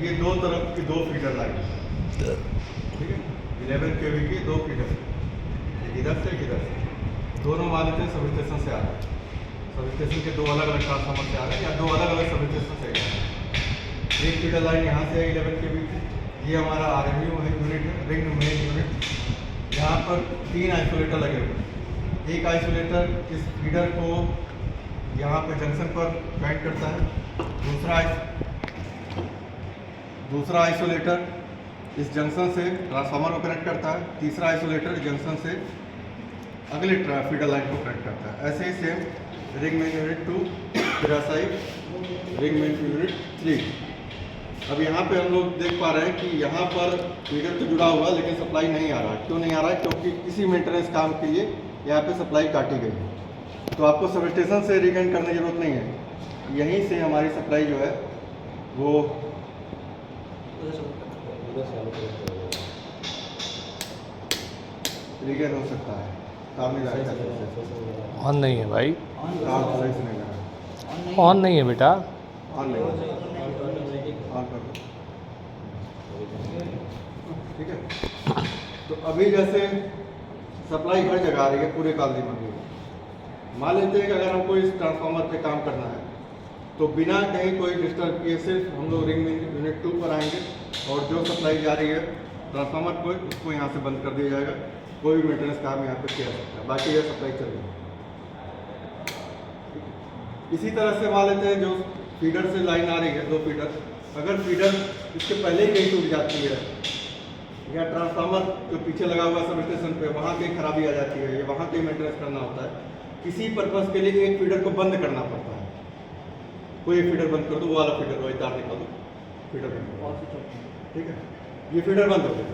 ये दो तरफ की दो फीडर लाइन, ठीक है, 11 kV की दो फीडर, एक इधर से एक इधर से, दोनों मान लेते हैं सब स्टेशन से आ रहे हैं, सब स्टेशन के दो अलग अलग ट्रांसफार्मर से आ रहे हैं या दो अलग अलग सब स्टेशन से आ रहे हैं। एक फीडर लाइन यहाँ से है 11 kV की, ये हमारा RMU है यूनिट है, रिंग मेन यूनिट। यहाँ पर 3 आइसोलेटर लगे हुए हैं। एक आइसोलेटर इस फीडर को यहाँ पे जंक्शन पर ज्वाइन करता है, दूसरा आइसोलेटर इस जंक्शन से ट्रांसफार्मर को कनेक्ट करता है, तीसरा आइसोलेटर जंक्शन से अगले फीडर लाइन को कनेक्ट करता है। ऐसे ही सेम रिंग मेन यूनिट 2, फिर ऐसा ही रिंग मेन यूनिट 3। अब यहाँ पे हम लोग देख पा रहे हैं कि यहाँ पर फीडर तो जुड़ा हुआ लेकिन सप्लाई नहीं आ रहा है। क्यों नहीं आ रहा है? क्योंकि किसी मेंटेनेंस काम के लिए यहाँ पे सप्लाई काटी गई है। तो आपको सब स्टेशन से रिकनेक्ट करने की जरूरत नहीं है, यहीं से हमारी सप्लाई जो है वो रिकनेक्ट हो सकता है। काम नहीं लगा, ऑन नहीं है भाई, काम सही से नहीं लगा, ऑन नहीं है बेटा। ऑन नहीं, ऑन कर दो, ठीक है। तो अभी जैसे सप्लाई हर जगह आ रही है पूरे कालदी मंडी में। मान लेते हैं कि अगर हमको इस ट्रांसफार्मर पे काम करना है तो बिना कहीं कोई डिस्टर्ब किए सिर्फ हम लोग रिंग यूनिट 2 पर आएंगे और जो सप्लाई जा रही है ट्रांसफार्मर को उसको यहाँ से बंद कर दिया जाएगा। कोई भी मेंटेनेंस काम यहाँ पे किया सकता है, बाकी यह सप्लाई चल रही है। इसी तरह से मान लेते हैं जो फीडर से लाइन आ रही है, दो फीडर, अगर फीडर इसके पहले ही कहीं टूट जाती है या ट्रांसफार्मर जो पीछे लगा हुआ सब स्टेशन पे वहाँ कहीं खराबी आ जाती है या वहाँ कहीं मेंटेनेंस करना होता है, किसी पर्पज़ के लिए एक फीडर को बंद करना पड़ता है। कोई एक फीडर बंद कर दो, वो वाला फीडर वही तार निकाल दो, फीडर बंद कर दो, ठीक है, ये फीडर बंद हो गया।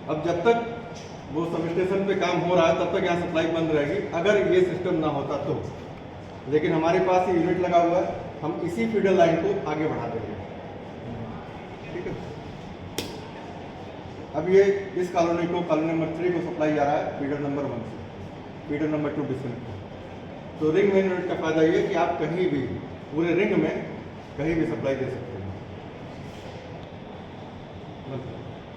अब जब तक वो सब स्टेशन पे काम हो रहा है तब तक यहाँ सप्लाई बंद रहेगी, अगर ये सिस्टम ना होता तो। लेकिन हमारे पास ये यूनिट लगा हुआ है, हम इसी फीडर लाइन को आगे बढ़ा देंगे, ठीक है। अब ये इस कॉलोनी नंबर 3 को सप्लाई जा रहा है फीडर नंबर 1 से, फीडर नंबर 2 डिस्कनेक्ट है। तो रिंग मेन यूनिट का फायदा ये है कि आप कहीं भी पूरे रिंग में कहीं भी सप्लाई दे सकते हैं।